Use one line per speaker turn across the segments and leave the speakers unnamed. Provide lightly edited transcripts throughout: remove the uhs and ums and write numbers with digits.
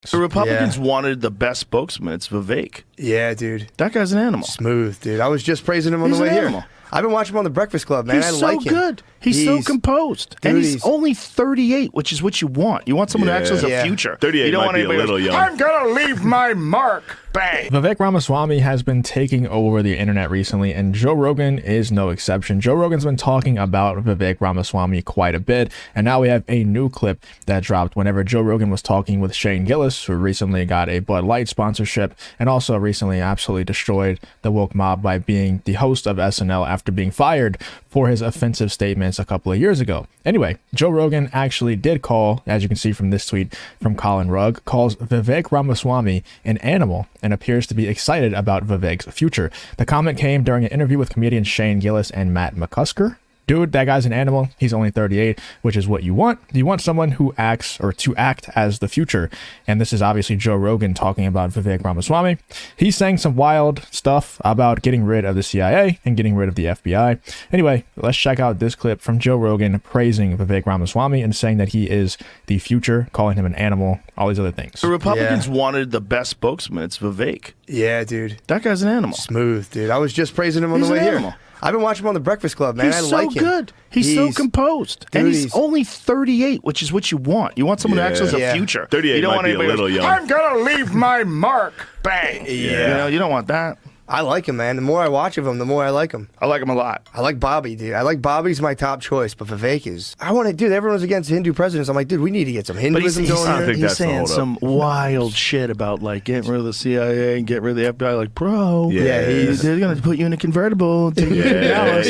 The Republicans wanted the best spokesman. It's Vivek.
Yeah, dude.
That guy's an animal.
Smooth, dude. I was just praising him on the way here. I've been watching him on the Breakfast Club, man.
He's so good. He's so composed.
Dude,
and he's only 38, which is what you want. You want someone who actually has a future.
38
you don't
might
want
be a little young.
I'm going to leave my mark. Bang.
Vivek Ramaswamy has been taking over the internet recently, and Joe Rogan is no exception. Joe Rogan's been talking about Vivek Ramaswamy quite a bit, and now we have a new clip that dropped whenever Joe Rogan was talking with Shane Gillis, who recently got a Bud Light sponsorship, and also recently absolutely destroyed the woke mob by being the host of SNL after being fired for his offensive statements a couple of years ago. Anyway, Joe Rogan actually did call, as you can see from this tweet from Colin Rugg, calls Vivek Ramaswamy an animal and appears to be excited about Vivek's future. The comment came during an interview with comedians Shane Gillis and Matt McCusker. Dude, that guy's an animal. He's only 38, which is what you want. You want someone who acts or to act as the future. And this is obviously Joe Rogan talking about Vivek Ramaswamy. He's saying some wild stuff about getting rid of the CIA and getting rid of the FBI. Anyway, let's check out this clip from Joe Rogan praising Vivek Ramaswamy and saying that he is the future, calling him an animal, all these other things.
The Republicans wanted the best spokesman. It's Vivek.
Yeah, dude.
That guy's an animal.
Smooth, dude. I was just praising him on the way here. I've been watching him on the Breakfast Club, man.
He's so good. He's so composed.
Dude,
and he's only 38, which is what you want. You want someone who actually has a future.
38
you don't
might
want
be a little young.
I'm going to leave my mark. Bang.
Yeah.
You know, you don't want that.
I like him, man. The more I watch of him, the more I like him.
I like him a lot.
I like Bobby, dude. I like Bobby's my top choice, but Vivek is. I want to, dude. Everyone's against Hindu presidents. I'm like, dude, we need to get some Hinduism going here.
He's saying some wild shit about like getting rid of the CIA and getting rid of the FBI. Like, bro, they're gonna put you in a convertible. To
yeah.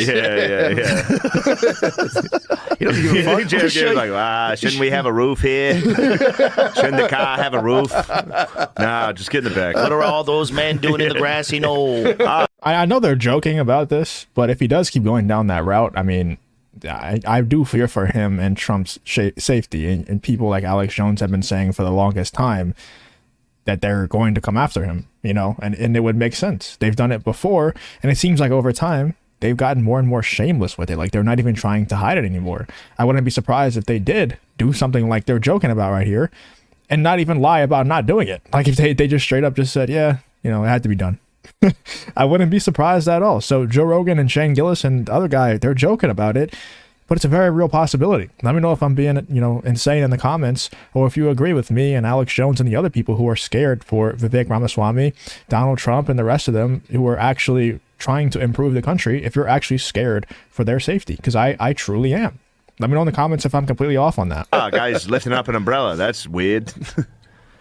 He doesn't give a fuck.
Jared's like, shouldn't we have a roof here? Shouldn't the car have a roof? Nah, just get in the back.
What are all those men doing in the grassy knoll?
I know they're joking about this, but if he does keep going down that route, I mean, I do fear for him and Trump's safety. And people like Alex Jones have been saying for the longest time that they're going to come after him, you know, and it would make sense. They've done it before, and it seems like over time, they've gotten more and more shameless with it. Like, they're not even trying to hide it anymore. I wouldn't be surprised if they did do something like they're joking about right here and not even lie about not doing it. Like, if they just straight up just said, yeah, you know, it had to be done. I wouldn't be surprised at all. So Joe Rogan and Shane Gillis and the other guy, they're joking about it, but it's a very real possibility. Let me know if I'm being, you know, insane in the comments, or if you agree with me and Alex Jones and the other people who are scared for Vivek Ramaswamy, Donald Trump, and the rest of them who are actually trying to improve the country, if you're actually scared for their safety, because I truly am. Let me know in the comments if I'm completely off on that.
Guys lifting up an umbrella. That's weird.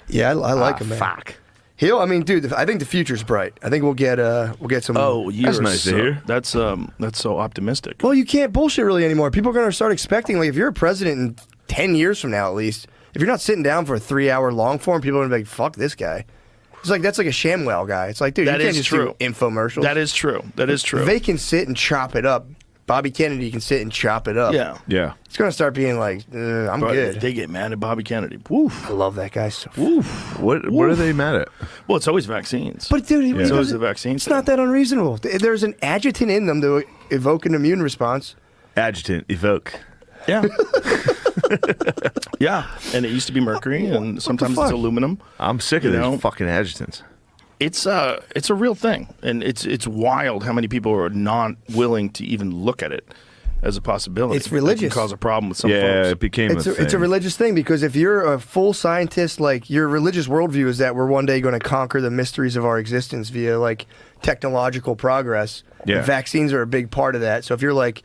Yeah, I like him, man.
Fuck.
I mean, dude, I think the future's bright. I think we'll get some.
Oh,
that's nice to hear.
That's so optimistic.
Well, you can't bullshit really anymore. People are going to start expecting, like, if you're a president in 10 years from now, at least, if you're not sitting down for a 3-hour long form, people are going to be like, fuck this guy. It's like, that's like a ShamWow guy. It's like, dude, you can't just do infomercials.
That is true. That is true.
They can sit and chop it up. Bobby Kennedy can sit and chop it up.
Yeah.
It's going to start being like, I'm good.
They get mad at Bobby Kennedy. Woof.
I love that guy.
What are they mad at?
Well, it's always vaccines.
But, dude,
it's always the vaccine.
It's not that unreasonable. There's an adjutant in them to evoke an immune response.
Adjutant, evoke.
Yeah. Yeah. And it used to be mercury, and sometimes it's aluminum.
I'm sick of these fucking adjutants.
It's a real thing, and it's wild how many people are not willing to even look at it as a possibility.
It's religious.
It can cause a problem with some folks.
Yeah, it became a thing.
It's a religious thing, because if you're a full scientist, like, your religious worldview is that we're one day going to conquer the mysteries of our existence via, like, technological progress.
Yeah.
Vaccines are a big part of that. So if you're like,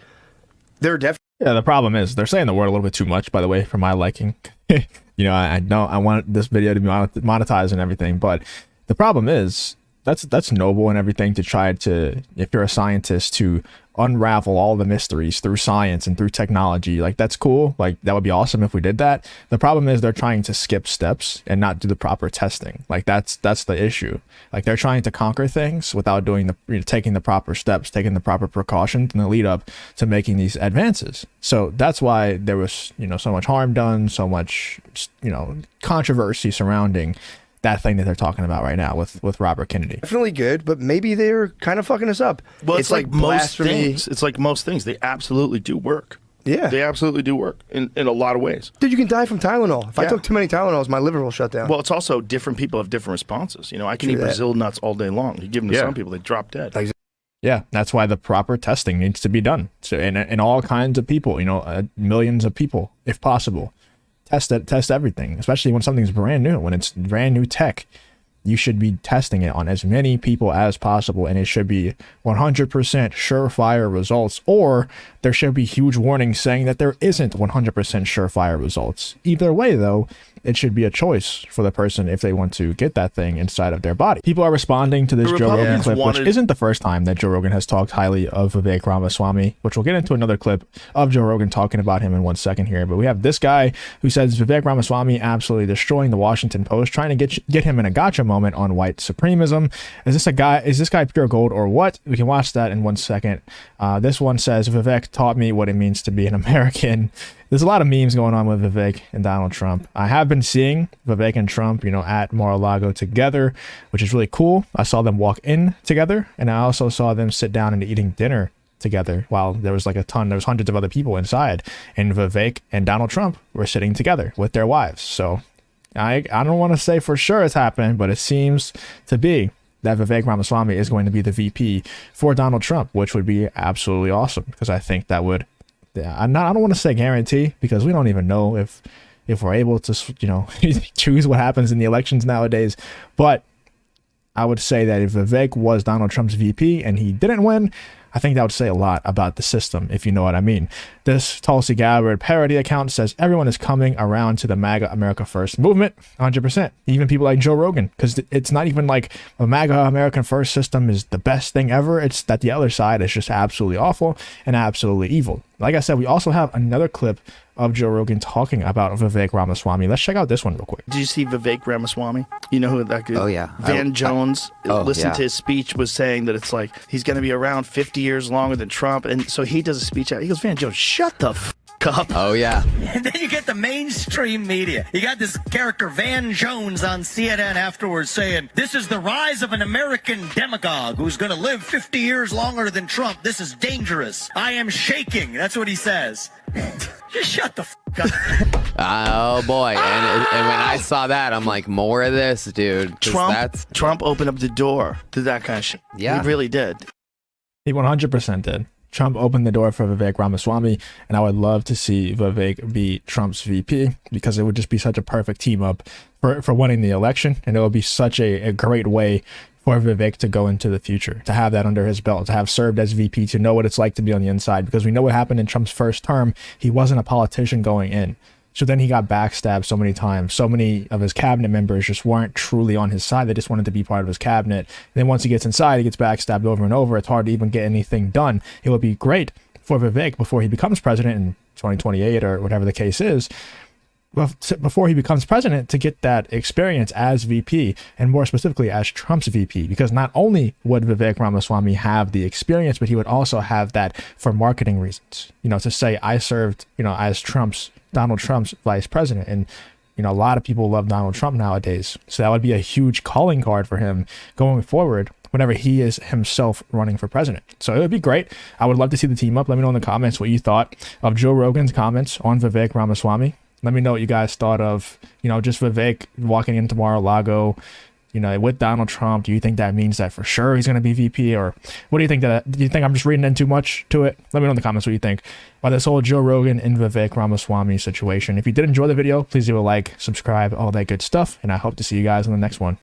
they're definitely.
Yeah, the problem is they're saying the word a little bit too much, by the way, for my liking. You know, I want this video to be monetized and everything, but the problem is that's noble and everything to try to, if you're a scientist, to unravel all the mysteries through science and through technology. Like, that's cool. Like, that would be awesome if we did that. The problem is they're trying to skip steps and not do the proper testing. Like, that's the issue. Like, they're trying to conquer things without doing taking the proper steps, taking the proper precautions in the lead up to making these advances. So that's why there was, so much harm done, so much, controversy surrounding that thing that they're talking about right now with Robert Kennedy.
Definitely good, but maybe they're kind of fucking us up.
Well, it's like most things. It's like most things. They absolutely do work.
Yeah.
They absolutely do work in a lot of ways.
Dude, you can die from Tylenol. If I
Yeah.
took too many Tylenols, my liver will shut down.
Well, it's also different people have different responses. You know, I can
True
eat
that.
Brazil nuts all day long. You give them to some people, they drop dead.
Like,
Yeah, that's why the proper testing needs to be done. So, in all kinds of people, you know, millions of people, if possible, test everything, especially when something's brand new, when it's brand new tech. You should be testing it on as many people as possible, and it should be 100% surefire results, or there should be huge warnings saying that there isn't 100% surefire results. Either way, though, it should be a choice for the person if they want to get that thing inside of their body. People are responding to this Joe Rogan clip, which isn't the first time that Joe Rogan has talked highly of Vivek Ramaswamy, which we'll get into another clip of Joe Rogan talking about him in 1 second here. But we have this guy who says Vivek Ramaswamy absolutely destroying the Washington Post, trying to get him in a gotcha moment on white supremacism. Is this guy pure gold or what? We can watch that in 1 second. This one says Vivek taught me what it means to be an American. There's a lot of memes going on with Vivek and Donald Trump. I have been seeing Vivek and Trump, you know, at Mar-a-Lago together, which is really cool. I saw them walk in together, and I also saw them sit down and eating dinner together while there was hundreds of other people inside, and Vivek and Donald Trump were sitting together with their wives. So I don't want to say for sure it's happening, but it seems to be that Vivek Ramaswamy is going to be the VP for Donald Trump, which would be absolutely awesome, because I think that would, I don't want to say guarantee, because we don't even know if we're able to, you know, choose what happens in the elections nowadays. But I would say that if Vivek was Donald Trump's VP and he didn't win, I think that would say a lot about the system, if you know what I mean. This Tulsi Gabbard parody account says everyone is coming around to the MAGA America First movement, 100%. Even people like Joe Rogan, because it's not even like a MAGA American First system is the best thing ever. It's that the other side is just absolutely awful and absolutely evil. Like I said, we also have another clip of Joe Rogan talking about Vivek Ramaswamy. Let's check out this one real quick.
Did you see Vivek Ramaswamy? You know who that is?
Oh, yeah.
Van Jones, listened to his speech, was saying that it's like he's going to be around 50 years longer than Trump. And so he does a speech out. He goes, Van Jones, shut the f*** up.
Oh, yeah.
And then you get the mainstream media. You got this character, Van Jones, on CNN afterwards saying, this is the rise of an American demagogue who's going to live 50 years longer than Trump. This is dangerous. I am shaking. That's what he says. Just shut the f*** up.
Oh, boy. And when I saw that, I'm like, more of this, dude.
Trump opened up the door to that kind of shit.
Yeah.
He really did.
He 100% did. Trump opened the door for Vivek Ramaswamy, and I would love to see Vivek be Trump's VP, because it would just be such a perfect team up for winning the election, and it would be such a great way for Vivek to go into the future, to have that under his belt, to have served as VP, to know what it's like to be on the inside, because we know what happened in Trump's first term. He wasn't a politician going in. So then he got backstabbed so many times. So many of his cabinet members just weren't truly on his side. They just wanted to be part of his cabinet. And then once he gets inside, he gets backstabbed over and over. It's hard to even get anything done. It would be great for Vivek before he becomes president in 2028 or whatever the case is. Well, before he becomes president, to get that experience as VP, and more specifically as Trump's VP, because not only would Vivek Ramaswamy have the experience, but he would also have that for marketing reasons. You know, to say I served, you know, as Donald Trump's vice president, and you know, a lot of people love Donald Trump nowadays, so that would be a huge calling card for him going forward whenever he is himself running for president. So it would be great. I would love to see the team up. Let me know in the comments what you thought of Joe Rogan's comments on Vivek Ramaswamy. Let me know what you guys thought of, you know, just Vivek walking into Mar-a-Lago, you know, with Donald Trump. Do you think that means that for sure he's going to be VP, or what do you think? Do you think I'm just reading in too much to it? Let me know in the comments what you think about this whole Joe Rogan and Vivek Ramaswamy situation. If you did enjoy the video, please leave a like, subscribe, all that good stuff, and I hope to see you guys in the next one.